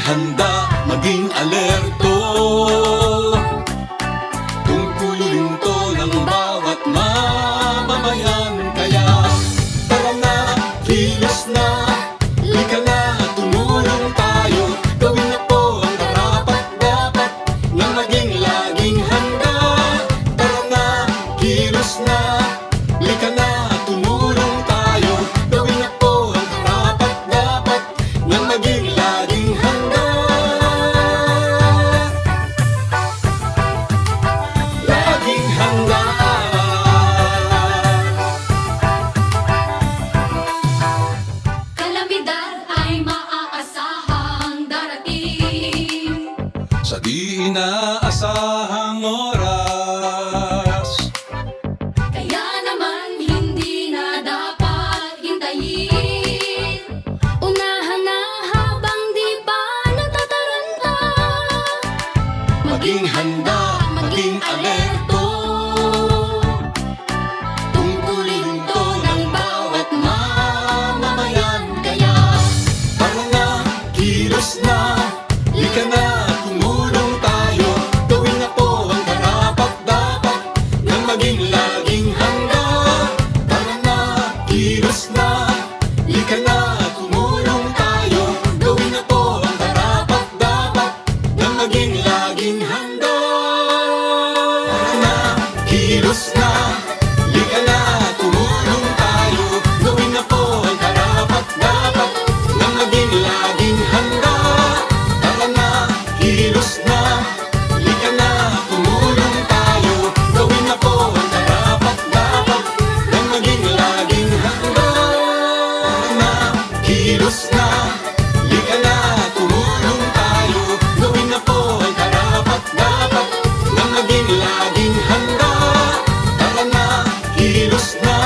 handa, maging alerto. Tungkulin to ng bawat mamamayan. Kaya tara na, kilos na, lika na, tumulong tayo. Gawin na po ang karapat-dapat na maging laging handa. Tara na, kilos na, lika na, tumulong tayo. Gawin na po ang karapat-dapat na maging laging handa. Laging handa. Kalamidad ay maaasahang darating Sa di inaasahang oras, kaya naman hindi na dapat hintayin. Unahan na habang di pa natataranta. maging handa, maging alerto. Tungkulin to ng bawat mamamayan. Kaya tara na, kilos na, lika na, tumulong tayo. Gawin na po ang karapat-dapat na maging laging handa. Tara na, kilos na, lika na, tumulong tayo. Gawin na po ang karapat-dapat na maging laging handa. Tara na, kilos na, lika na, tumulong tayo. Gawin na po ang karapat-dapat na maging laging handa. Tara na, kilos na, lika na, tumulong tayo. Gawin na po ang karapat-dapat na maging laging handa. Tara na, kilos na, lika na, tumulong tayo. Gawin na po ang karapat-dapat na maging laging handa. Tara na, kilos na,